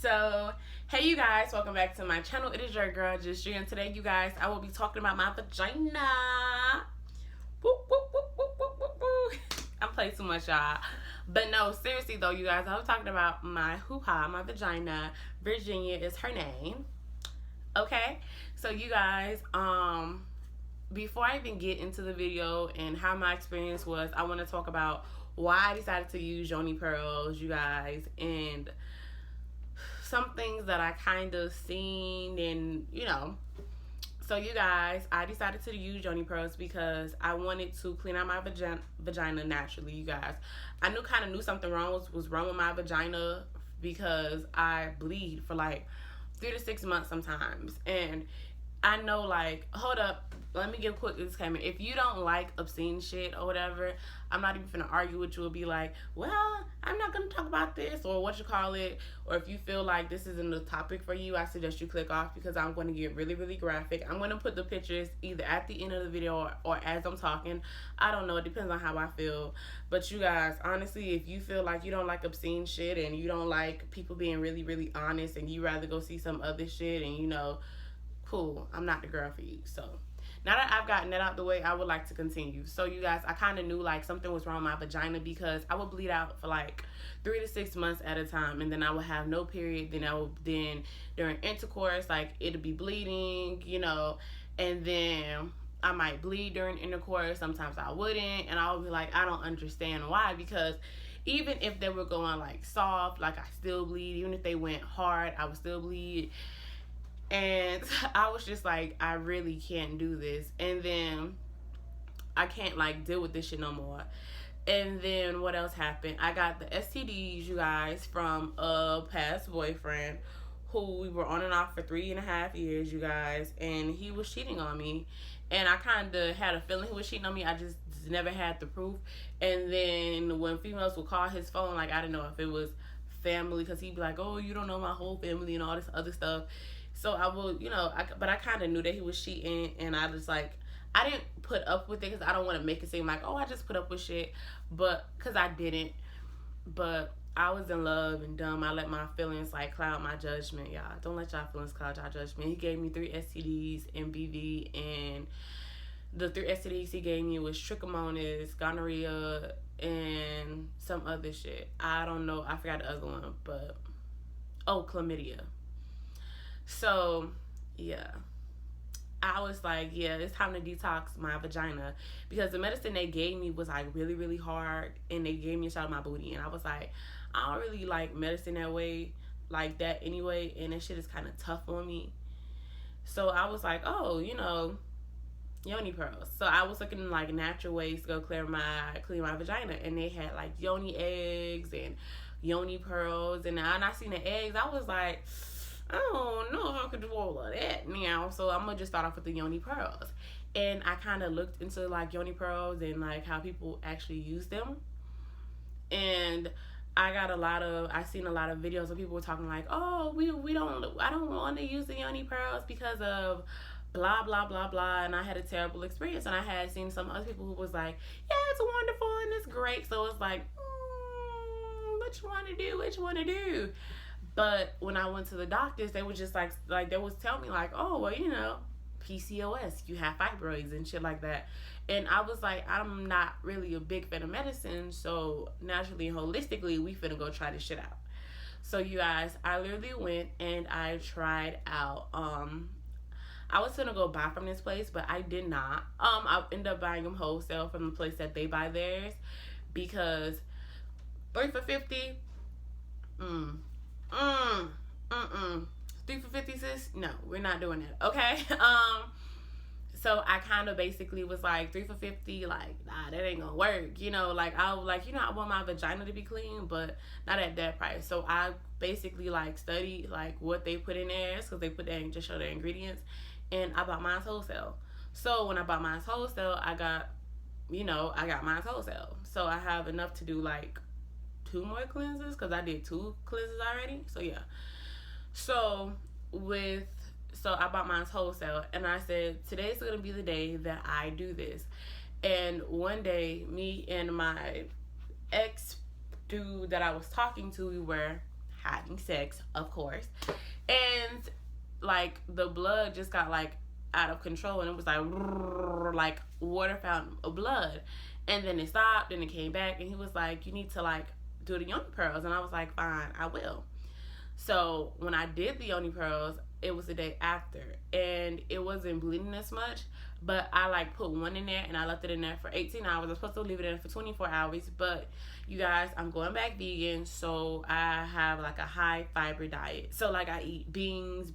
So, hey you guys, welcome back to my channel. It is your girl, Just and today, you guys, I will be talking about my vagina. Woo, woo, woo, woo, woo, woo, woo. I'm playing too much, y'all. But no, seriously though, you guys, I was talking about my hoo-ha, my vagina. Virginia is her name. Okay? So you guys, before I even get into the video and how my experience was, I want to talk about why I decided to use Yoni pearls, you guys, and some things that I kind of seen and, So you guys, I decided to use Yoni pearls because I wanted to clean out my vagina naturally, you guys. I kind of knew something was wrong with my vagina because I bleed for like 3 to 6 months sometimes. And I know, like, hold up, let me give a quick disclaimer. If you don't like obscene shit or whatever, I'm not even gonna argue with you or be like, well, I'm not gonna talk about this or what you call it. Or if you feel like this isn't the topic for you, I suggest you click off because I'm going to get really, really graphic. I'm going to put the pictures either at the end of the video or as I'm talking. I don't know. It depends on how I feel. But you guys, honestly, if you feel like you don't like obscene shit and you don't like people being really, really honest and you rather go see some other shit and, cool, I'm not the girl for you. So now that I've gotten that out the way, I would like to continue. So you guys, I kind of knew like something was wrong with my vagina because I would bleed out for like 3 to 6 months at a time, and then I would have no period. Then during intercourse, like it'd be bleeding, and then I might bleed during intercourse. Sometimes I wouldn't, and I would be like, I don't understand why, because even if they were going like soft, like I still bleed. Even if they went hard, I would still bleed. And I was just like, I really can't do this. And then I can't like deal with this shit no more. And then what else happened? I got the STDs, you guys, from a past boyfriend who we were on and off for 3.5 years, you guys. And he was cheating on me. And I kind of had a feeling he was cheating on me. I just never had the proof. And then when females would call his phone, like I didn't know if it was family, because he'd be like, oh, you don't know my whole family and all this other stuff. So I will, but I kind of knew that he was cheating, and I just like, I didn't put up with it because I don't want to make it seem like, oh, I just put up with shit, but because I didn't. But I was in love and dumb. I let my feelings like cloud my judgment, y'all. Don't let y'all feelings cloud y'all judgment. He gave me 3 STDs and BV, and the 3 STDs he gave me was trichomonas, gonorrhea, and some other shit. I don't know. I forgot the other one, but chlamydia. So, yeah, I was like, yeah, it's time to detox my vagina because the medicine they gave me was like really, really hard, and they gave me a shot of my booty, and I was like, I don't really like medicine that way, like that anyway, and that shit is kind of tough on me. So I was like, oh, Yoni pearls. So I was looking like natural ways to go clean my vagina, and they had like Yoni eggs and Yoni pearls, and when I seen the eggs, I was like, I don't know if I could do all of that now. So I'm gonna just start off with the Yoni pearls. And I kind of looked into like Yoni pearls and like how people actually use them. And I seen a lot of videos of people talking like, oh, I don't want to use the Yoni pearls because of blah, blah, blah, blah. And I had a terrible experience. And I had seen some other people who was like, yeah, it's wonderful and it's great. So it's like, what you want to do? But when I went to the doctors, they were just like they was telling me like, oh, well, PCOS, you have fibroids and shit like that. And I was like, I'm not really a big fan of medicine, so naturally and holistically, we finna go try this shit out. So you guys, I literally went and I tried out. I was gonna go buy from this place, but I did not. I ended up buying them wholesale from the place that they buy theirs because 3 for $50. 3 for $50, sis? No, we're not doing that. Okay. So I kind of basically was like 3 for $50, like, nah, that ain't gonna work. I want my vagina to be clean, but not at that price. So I basically like studied like what they put in there, because they put that and just show the ingredients, and I bought mine wholesale. So when I bought mine wholesale, I got mine wholesale. So I have enough to do like 2 more cleanses because I did 2 cleanses already. So yeah. So I bought mine wholesale, and I said, today's gonna be the day that I do this. And one day, me and my ex dude that I was talking to, we were having sex, of course. And like the blood just got like out of control, and it was like water fountain of blood. And then it stopped, and it came back, and he was like, you need to like do the yoni pearls. And I was like, fine, I will. So when I did the yoni pearls, it was the day after, and it wasn't bleeding as much. But I like put one in there, and I left it in there for 18 hours. I was supposed to leave it in for 24 hours, but you guys, I'm going back vegan, so I have like a high fiber diet. So like I eat beans,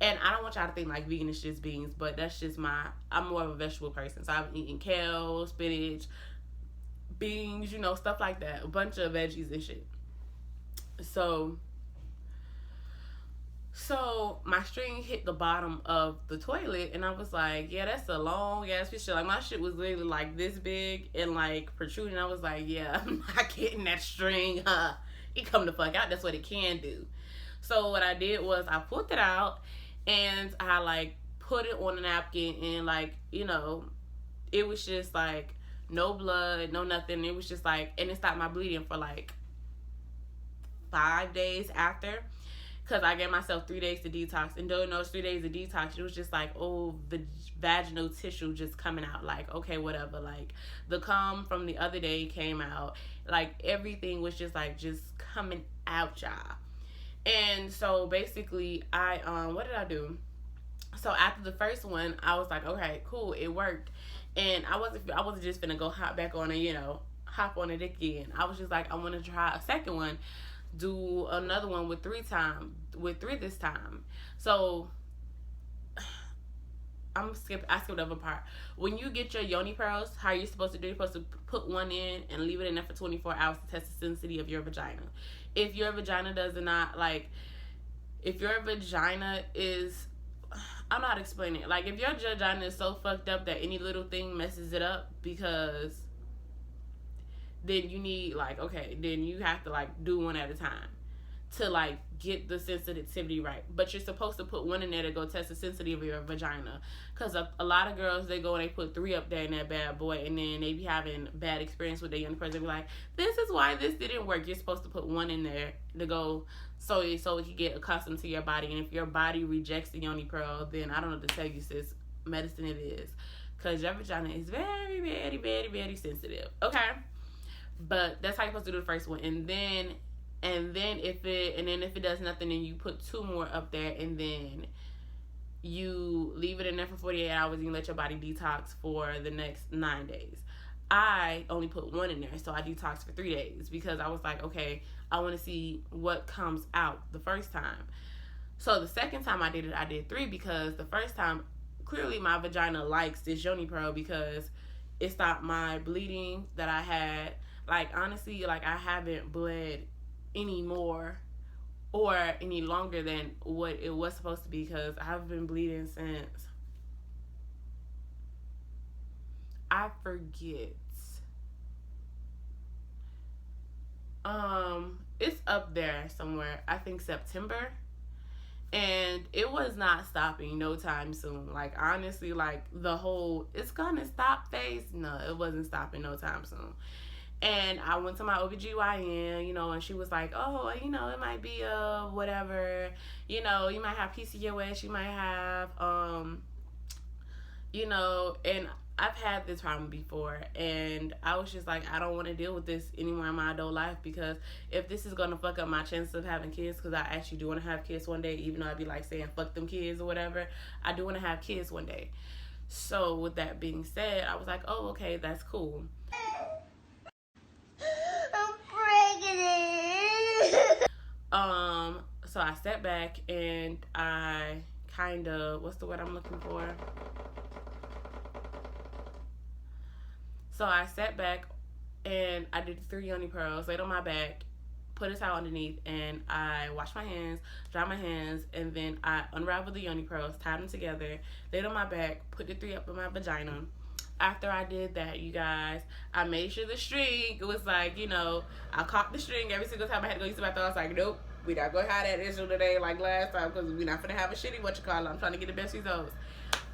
and I don't want y'all to think like vegan is just beans, but that's just I'm more of a vegetable person. So I've been eating kale, spinach, beans, you know, stuff like that, a bunch of veggies and shit. So my string hit the bottom of the toilet, and I was like, yeah, that's a long ass piece of shit. Like, my shit was literally like this big and like protruding. I was like, yeah, I'm not getting that string. It come the fuck out. That's what it can do. So what I did was I pulled it out, and I like put it on a napkin, and like, you know, it was just like no blood, no nothing. It was just like, and it stopped my bleeding for like 5 days after, because I gave myself 3 days to detox. And during those 3 days of detox, it was just like, oh, the vaginal tissue just coming out. Like, okay, whatever. Like, the cum from the other day came out. Like, everything was just like, just coming out, y'all. And so basically, what did I do? So after the first one, I was like, okay, cool, it worked. And I wasn't just gonna go hop back on it, you know, hop on it again. I was just like, I want to try a second one. Do another one with three this time. So I skipped over part. When you get your yoni pearls, how you're supposed to do, you're supposed to put one in and leave it in there for 24 hours to test the sensitivity of your vagina. If your vagina does not, like, if your vagina is, I don't know how to explain it. Like, if your vagina is so fucked up that any little thing messes it up, because then you need, like, okay, then you have to, like, do one at a time to, like, get the sensitivity right. But you're supposed to put one in there to go test the sensitivity of your vagina. Because a lot of girls, they go and they put 3 up there in that bad boy, and then they be having bad experience with their young person. They be like, this is why this didn't work. You're supposed to put one in there to go so it can get accustomed to your body. And if your body rejects the yoni pearl, then I don't know what to tell you, sis. Medicine it is. Because your vagina is very, very, very, very sensitive. Okay? But that's how you're supposed to do the first one. And then if it does nothing, then you put 2 more up there, and then you leave it in there for 48 hours, and you let your body detox for the next 9 days. I only put 1 in there, so I detoxed for 3 days, because I was like, okay, I want to see what comes out the first time. So the second time I did it, I did 3, because the first time, clearly my vagina likes this yoni pearl, because it stopped my bleeding that I had. Like, honestly, like, I haven't bled any more or any longer than what it was supposed to be, because I've been bleeding since, I forget, it's up there somewhere, I think September, and it was not stopping no time soon. Like, honestly, like, the whole it's gonna stop phase, no, it wasn't stopping no time soon. And I went to my OBGYN, you know, and she was like, oh, you know, it might be whatever, you know, you might have PCOS, you might have, you know, and I've had this problem before, and I was just like, I don't want to deal with this anymore in my adult life, because if this is going to fuck up my chances of having kids, because I actually do want to have kids one day, even though I'd be like saying fuck them kids or whatever, I do want to have kids one day. So with that being said, I was like, oh, okay, that's cool. So I sat back, and I kind of, what's the word I'm looking for? So I sat back, and I did 3 yoni pearls, laid on my back, put a towel underneath, and I washed my hands, dried my hands, and then I unraveled the yoni pearls, tied them together, laid on my back, put the 3 up in my vagina. After I did that, you guys, I made sure the string, it was like, you know, I caught the string every single time I had to go use the bathroom. I was like, nope, we not gonna have that issue today like last time, because we not gonna have a shitty whatchamacallit. I'm trying to get the best results.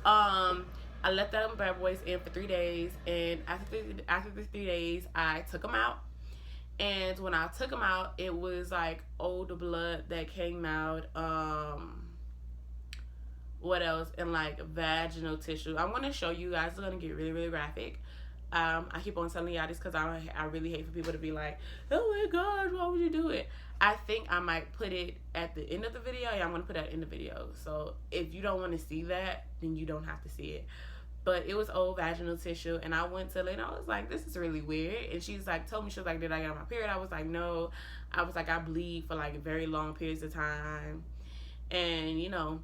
I left them bad boys in for 3 days, and after the 3 days, I took them out, And when I took them out, it was like old blood that came out. What else? And like vaginal tissue. I want to show you guys. It's gonna get really, really graphic. I keep on telling y'all this because I really hate for people to be like, oh my gosh, why would you do it? I think I might put it at the end of the video. Yeah, I'm going to put that in the video. So if you don't want to see that, then you don't have to see it. But it was old vaginal tissue. And I went to Lena. I was like, this is really weird. And she's like, told me, she was like, did I get my period? I was like, no. I was like, I bleed for like very long periods of time. And, you know,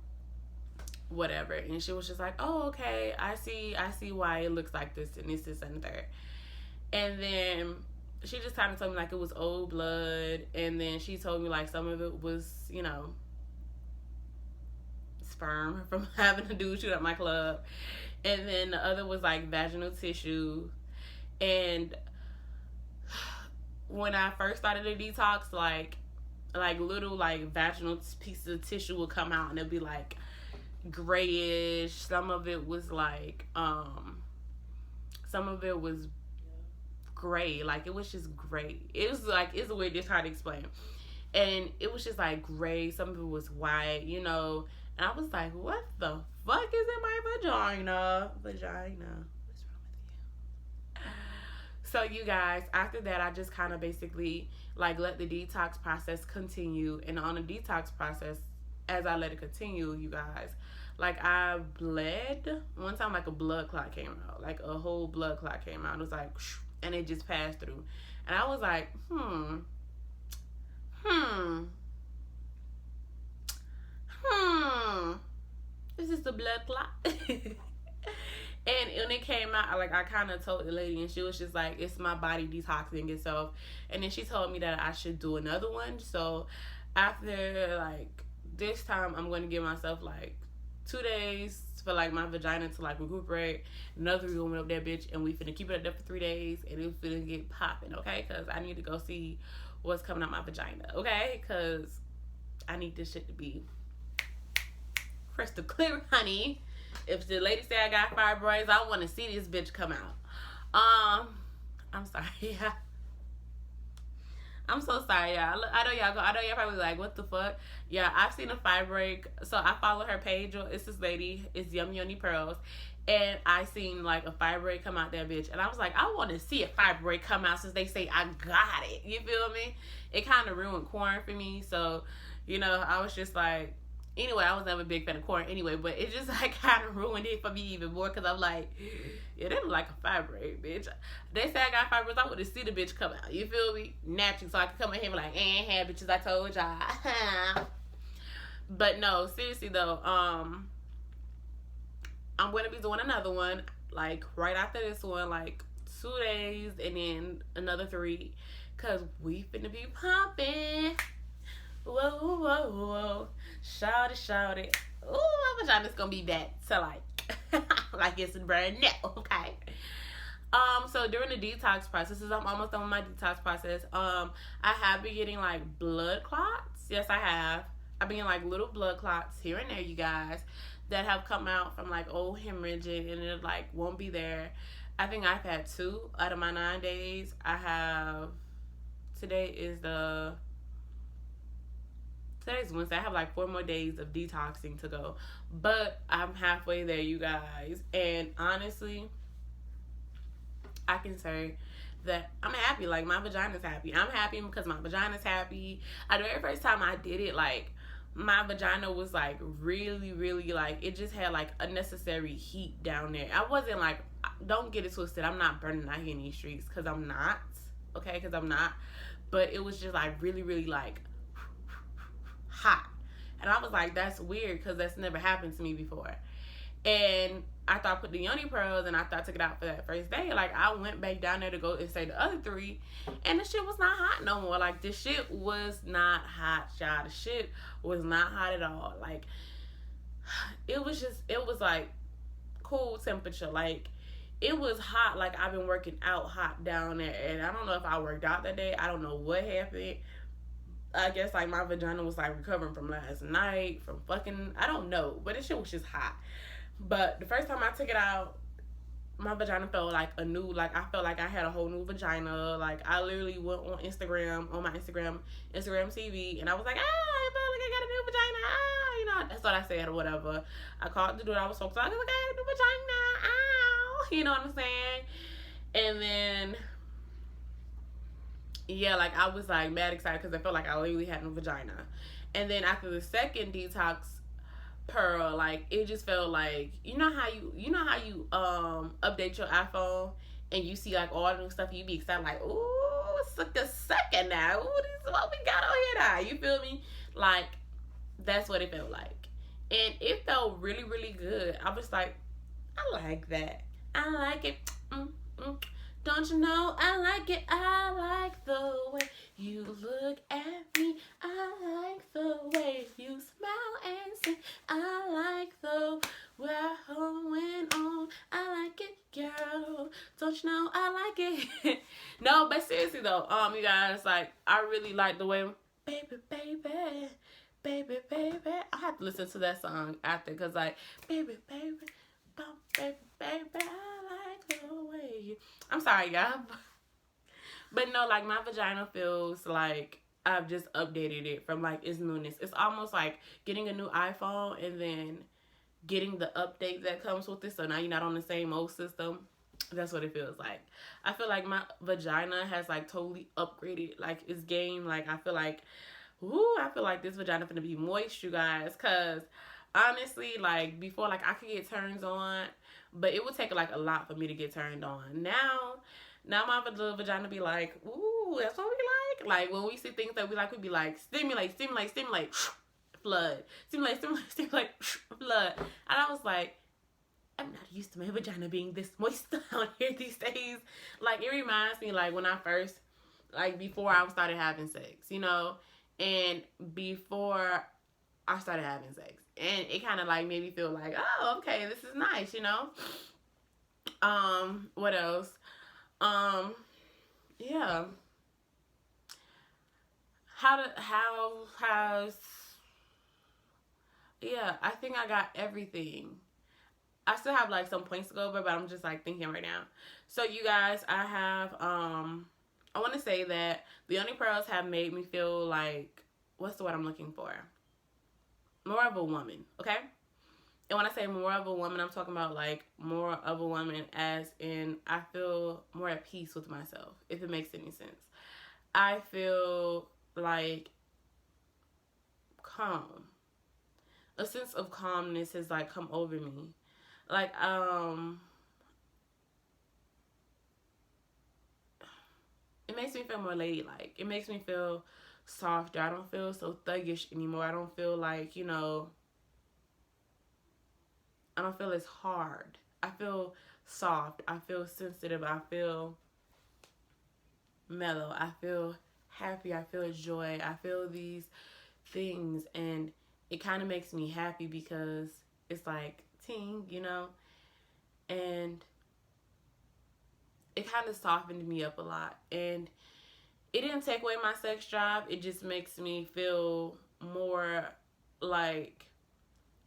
whatever. And she was just like, oh, okay, I see why it looks like this and this and the third. And then she just kind of told me like it was old blood, and then she told me like some of it was, you know, sperm from having a dude shoot at my club, and then the other was like vaginal tissue. And when I first started the detox, like little like vaginal pieces of tissue would come out, and it'd be like grayish. Some of it was like some of it was gray, like it was just gray. It was like, it's a way just hard to explain, and it was just like gray. Some of it was white, you know. And I was like, what the fuck is in my vagina? What's wrong with you? So you guys, after that, I just kind of basically like let the detox process continue. And on the detox process, as I let it continue, you guys, like I bled one time, like a blood clot came out, like a whole blood clot came out. It was like, and it just passed through. And I was like, this is the blood clot. And when it came out, like I kind of told the lady, and she was just like, it's my body detoxing itself. And then she told me that I should do another one. So after like this time, I'm going to give myself like 2 days for like my vagina to like recuperate. Another room up that bitch, and we finna keep it up there for 3 days, and it finna get popping, okay? Because I need to go see what's coming out my vagina, okay? Because I need this shit to be crystal clear, honey. If the lady say I got fibroids, I want to see this bitch come out. I'm sorry. I'm so sorry, y'all. I know y'all probably like, what the fuck? Yeah, I've seen a fibroid. So I follow her page. It's this lady. It's Yoni Pearls. And I seen like a fibroid come out that bitch. And I was like, I want to see a fibroid come out since they say I got it. You feel me? It kind of ruined corn for me. So, you know, I was just like, anyway, I was never a big fan of corn anyway. But it just like kind of ruined it for me even more. Because I'm like, yeah, they look like a fibroid, bitch. They say I got fibroids. I want to see the bitch come out. You feel me? Naturally. So I can come in here and be like, bitches, I told y'all. But no, seriously though, I'm going to be doing another one, like, right after this one, like, 2 days, and then another 3, because we finna be popping. Whoa, whoa, whoa. Shout it. Ooh, my vagina's gonna be back to, like it's brand new, okay? So during the detox processes, I'm almost done with my detox process. I have been getting, like, blood clots. Yes, I have. I've been getting, like, little blood clots here and there, you guys, that have come out from like old hemorrhaging, and it like won't be there. I think I've had 2 out of my 9 days. Today's Wednesday. I have like 4 more days of detoxing to go, but I'm halfway there, you guys. And honestly, I can say that I'm happy. Like, my vagina's happy. I'm happy because my vagina's happy. I know every first time I did it, like, my vagina was like really, really, like, it just had like unnecessary heat down there. I wasn't like, don't get it twisted, I'm not burning out here in these streets, because I'm not, okay, because I'm not. But it was just like really, really like hot. And I was like, that's weird, because that's never happened to me before. And after I put the Yoni Pearls and after I took it out for that first day, like, I went back down there to go and say the other 3, and the shit was not hot no more. Like, the shit was not hot, y'all. The shit was not hot at all. Like, it was like cool temperature. Like, it was hot. Like, I've been working out hot down there, and I don't know if I worked out that day. I don't know what happened. I guess, like, my vagina was like recovering from last night, from fucking, I don't know, but this shit was just hot. But the first time I took it out, my vagina felt like a new, like I felt like I had a whole new vagina. Like I literally went on Instagram, on my Instagram TV, and I was like, I feel like I got a new vagina. You know, that's what I said or whatever. I called the dude. I was so excited. I was like, I had a new vagina. You know what I'm saying? And then, yeah, like I was like mad excited because I felt like I literally had no vagina. And then after the second detox pearl, like it just felt like, you update your iPhone and you see like all the new stuff, you be excited like, ooh, it's like a second now. Ooh, this is what we got on here now. You feel me? Like that's what it felt like. And it felt really, really good. I was like, I like that. I like it. Don't you know I like it? I like the way you look at me. I like the way you smile and sing. I like the way I went on. I like it, girl. Don't you know I like it? No, but seriously though, you guys, like I really like the way, baby, baby, baby, baby. I have to listen to that song after, cause like, baby, baby, baby, baby, I like the way you. I'm sorry, y'all. But no, like my vagina feels like I've just updated it from like its newness. It's almost like getting a new iPhone and then getting the update that comes with it. So now you're not on the same old system. That's what it feels like. I feel like my vagina has like totally upgraded like its game. Like I feel like, I feel like this vagina finna be moist, you guys. Cause honestly, like before, like I could get turns on, but it would take like a lot for me to get turned on. Now my little vagina be like, ooh, that's what we like. Like when we see things that we like, we be like, stimulate, stimulate, stimulate, flood, stimulate, stimulate, stimulate, flood. And I was like, I'm not used to my vagina being this moist out here these days. Like it reminds me like when I first, like before I started having sex, you know, and before I started having sex, and it kind of like made me feel like, oh, okay, this is nice, you know. What else? Yeah. How has, yeah, I think I got everything. I still have like some points to go over, but I'm just like thinking right now. So you guys, I want to say that the Yoni pearls have made me feel like, what's the word I'm looking for? More of a woman, okay? And when I say more of a woman, I'm talking about like more of a woman as in I feel more at peace with myself, if it makes any sense. I feel like calm. A sense of calmness has like come over me. Like, it makes me feel more ladylike. It makes me feel softer. I don't feel so thuggish anymore. I don't feel like, I don't feel as hard. I feel soft. I feel sensitive. I feel mellow. I feel happy. I feel joy. I feel these things, and it kind of makes me happy because it's like ting, and it kind of softened me up a lot. And it didn't take away my sex drive. It just makes me feel more like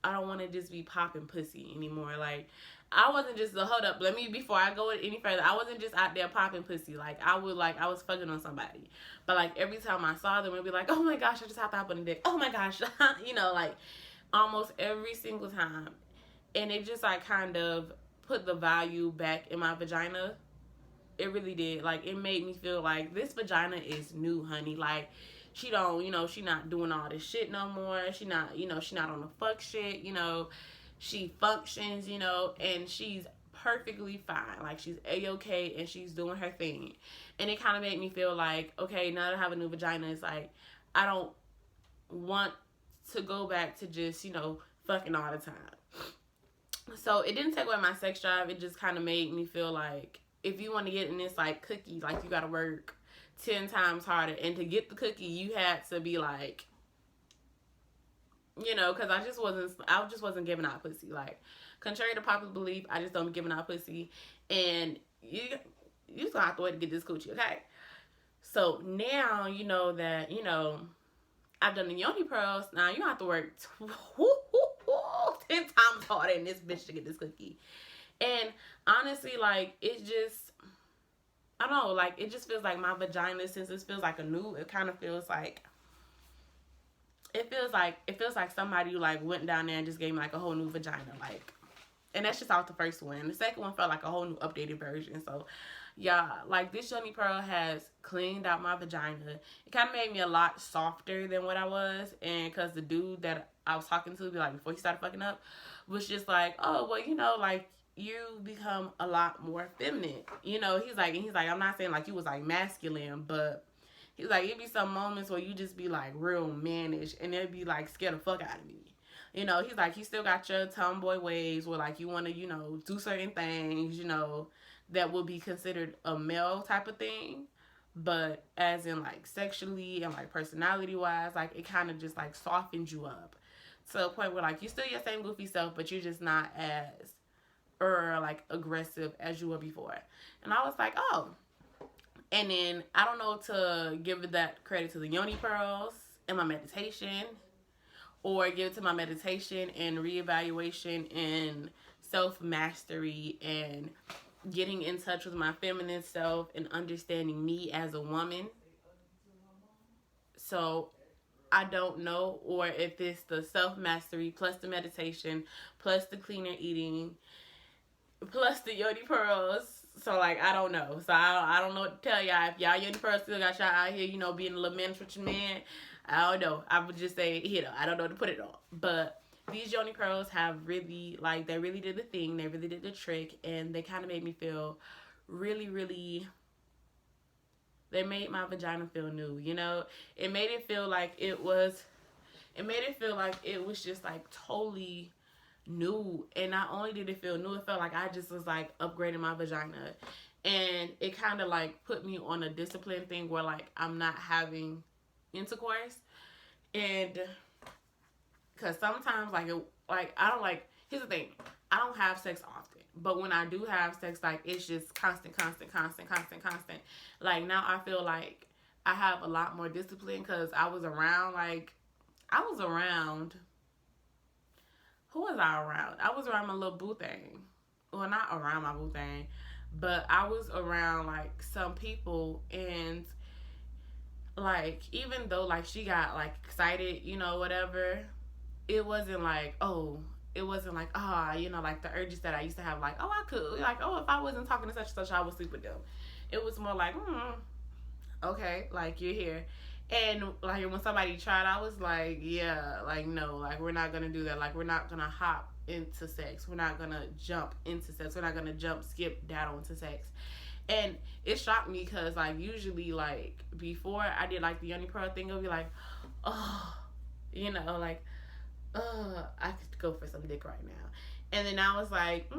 I don't want to just be popping pussy anymore. Like, I wasn't just, hold up, before I go any further, I wasn't just out there popping pussy. Like, I was fucking on somebody. But, like, every time I saw them, it'd be like, oh my gosh, I just hopped up on a dick. Oh my gosh. Like, almost every single time. And it just, like, kind of put the value back in my vagina. It really did. Like, it made me feel like this vagina is new, honey. Like, she don't, she not doing all this shit no more. She not, she not on the fuck shit, She functions, and she's perfectly fine. Like, she's A-okay, and she's doing her thing. And it kind of made me feel like, okay, now that I have a new vagina, it's like, I don't want to go back to just, fucking all the time. So, it didn't take away my sex drive. It just kind of made me feel like, if you want to get in this, like, cookie, like, you got to work 10 times harder. And to get the cookie, you had to be like, because I just wasn't giving out pussy. Like, contrary to popular belief, I just don't be giving out pussy. And you just gonna have to wait to get this coochie, okay? So now you know that, I've done the Yoni pearls. Now you have to work 10 times harder in this bitch to get this cookie. And honestly, like, it just, I don't know, like, it just feels like my vagina, since it feels like a new, it kind of feels like, it feels like somebody like went down there and just gave me like a whole new vagina, like, and that's just off the first one. The second one felt like a whole new updated version. So yeah, like, this Yoni Pearl has cleaned out my vagina. It kind of made me a lot softer than what I was, and because the dude that I was talking to, like, before he started fucking up, was just like, oh, well, like, you become a lot more feminine. He's like, I'm not saying like you was like masculine, but he's like, it'd be some moments where you just be like real mannish, and it'd be like, scare the fuck out of me. He's like, you still got your tomboy ways where like you want to, do certain things, that will be considered a male type of thing. But as in like sexually and like personality wise, like, it kind of just like softens you up to a point where like you still your same goofy self, but you're just not as or like aggressive as you were before. And I was like, oh. And then I don't know to give that credit to the Yoni Pearls and my meditation, or give it to my meditation and reevaluation and self-mastery and getting in touch with my feminine self and understanding me as a woman. So I don't know, or if it's the self-mastery plus the meditation plus the cleaner eating plus the Yoni Pearls. So, like, I don't know. So, I don't know what to tell y'all. If y'all Yoni Pearls still got y'all out here, being a little man with your man, I don't know. I would just say, I don't know to put it on. But these Yoni Pearls have really, like, they really did the thing. They really did the trick. And they kind of made me feel really, really, they made my vagina feel new, It made it feel like it was just, like, totally new. And not only did it feel new, it felt like I just was like upgrading my vagina. And it kind of like put me on a discipline thing where like I'm not having intercourse. And because sometimes I don't like, here's the thing, I don't have sex often, but when I do have sex, like, it's just constant. Like, now I feel like I have a lot more discipline because I was around who was I around? I was around my little boo thing. Well, not around my boo thing, but I was around, like, some people, and, like, even though, like, she got, like, excited, whatever, it wasn't like, like, the urges that I used to have, like, oh, I could, like, oh, if I wasn't talking to such and such, I would sleep with them. It was more like, okay, like, you're here. And, like, when somebody tried, I was like, yeah, like, no, like, we're not going to do that. Like, we're not going to hop into sex. We're not going to jump into sex. We're not going to jump, skip, daddle into sex. And it shocked me because, like, usually, like, before I did, like, the Yoni Pearl thing, it would be like, oh, like, I could go for some dick right now. And then I was like,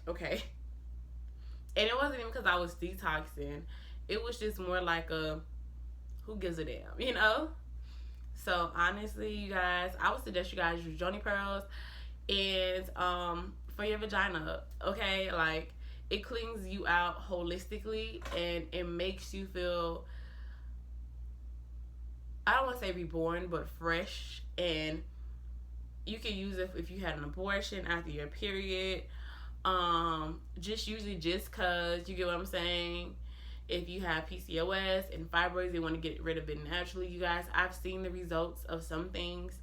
okay. And it wasn't even because I was detoxing. It was just more like a, who gives a damn, So, honestly, you guys, I would suggest you guys use Yoni Pearls and for your vagina, okay? Like, it cleans you out holistically, and it makes you feel, I don't want to say reborn, but fresh. And you can use it if you had an abortion after your period. Just usually just because, you get what I'm saying? If you have PCOS and fibroids, they want to get rid of it naturally. You guys, I've seen the results of some things.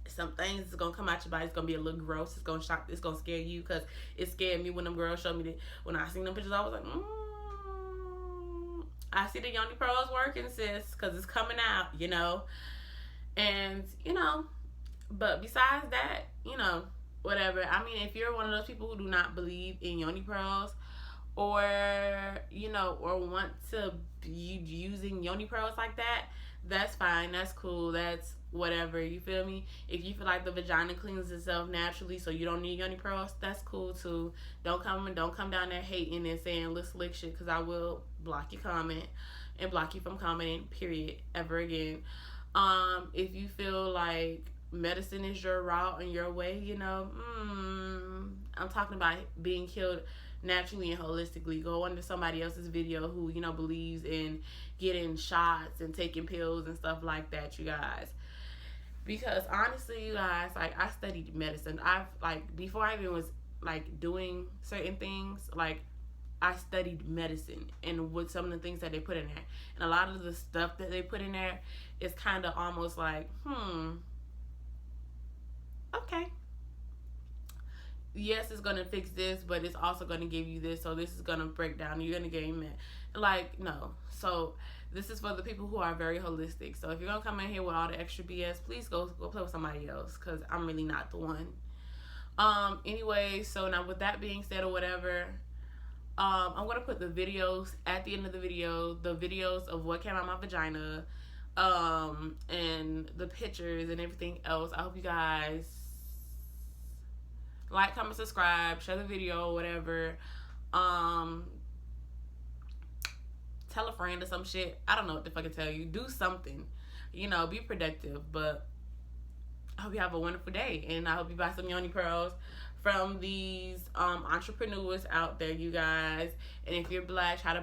Some things is going to come out your body. It's going to be a little gross. It's going to shock. It's going to scare you, because it scared me when them girls showed me that. When I seen them pictures, I was like, I see the Yoni Pearls working, sis, because it's coming out, And, but besides that, whatever. I mean, if you're one of those people who do not believe in Yoni Pearls, or or want to be using Yoni Pearls like that, that's fine, that's cool, that's whatever, you feel me? If you feel like the vagina cleans itself naturally, so you don't need Yoni Pearls, that's cool too. Don't come down there hating and saying little slick shit, because I will block your comment and block you from commenting, period, ever again. If you feel like medicine is your route and your way, I'm talking about being killed naturally and holistically. Go under somebody else's video who believes in getting shots and taking pills and stuff like that, you guys. Because honestly, you guys, like I studied medicine. I've like before I even was like doing certain things, like I studied medicine and with some of the things that they put in there. And a lot of the stuff that they put in there is kind of almost like, okay, yes, it's gonna fix this, but it's also gonna give you this. So this is gonna break down. You're gonna gain it. Like no. So this is for the people who are very holistic. So if you're gonna come in here with all the extra BS, please go play with somebody else, because I'm really not the one. Anyway, so now with that being said or whatever, I'm gonna put the videos at the end of the video, the videos of what came out my vagina, and the pictures and everything else. I hope you guys like, comment, subscribe, share the video, whatever. Um, Tell a friend or some shit. I don't know what the fuck to tell you. Do something. You know, be productive. But I hope you have a wonderful day, and I hope you buy some Yoni pearls from these entrepreneurs out there, you guys. And if you're black, try to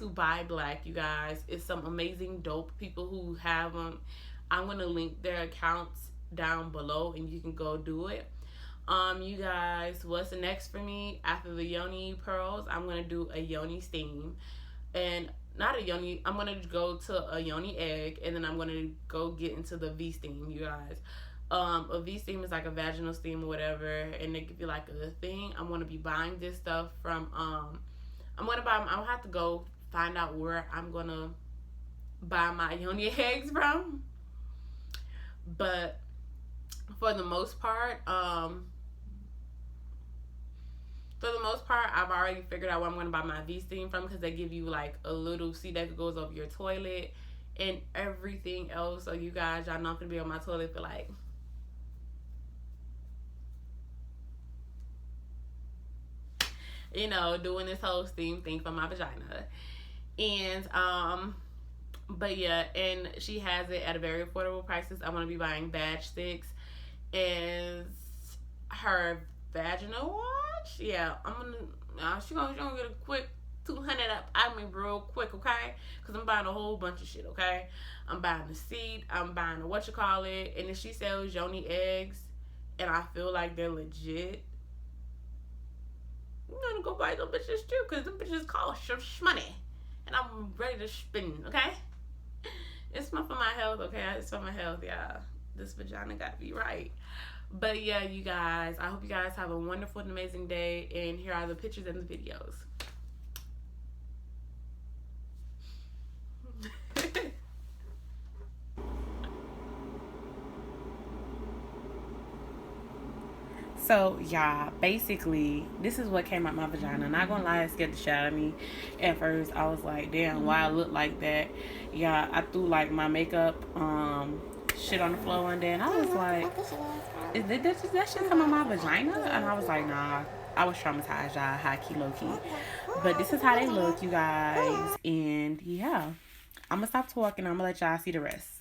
buy black, you guys. It's some amazing dope people who have them. I'm gonna link their accounts down below, and you can go do it. You guys, what's next for me after the Yoni pearls? I'm gonna do a Yoni steam, and not a Yoni. I'm gonna go to a Yoni egg, and then I'm gonna go get into the V steam, you guys. A V steam is like a vaginal steam or whatever, and they give you like a thing. I'm gonna be buying this stuff from. I'll have to go find out where I'm gonna buy my Yoni eggs from, but for the most part, I've already figured out where I'm going to buy my V-Steam from, because they give you like a little seat that goes over your toilet and everything else. So you guys, y'all know I'm going to be on my toilet for like doing this whole steam thing for my vagina. And but yeah, and she has it at a very affordable prices. I'm going to be buying badge sticks and her vaginal wash. Yeah, I'm gonna she gonna get a quick 200 up. I mean, real quick, okay? Because I'm buying a whole bunch of shit, okay? I'm buying the seat. I'm buying the whatchamacallit. And if she sells Yoni eggs, and I feel like they're legit, I'm gonna go buy them bitches too, because them bitches cost some money, and I'm ready to spend, okay? It's not for my health, okay? It's for my health, y'all. This vagina gotta be right. But yeah, you guys, I hope you guys have a wonderful and amazing day. And here are the pictures and the videos. So, y'all, basically, this is what came out my vagina. Not gonna lie, it scared the shit out of me. At first, I was like, damn, why I look like that? Yeah, I threw like my makeup shit on the floor one day, and I was like, did that shit come on my vagina? And I was like, nah. I was traumatized, y'all, high key, low key. But this is how they look, you guys. And yeah, I'm gonna stop talking. I'm gonna let y'all see the rest.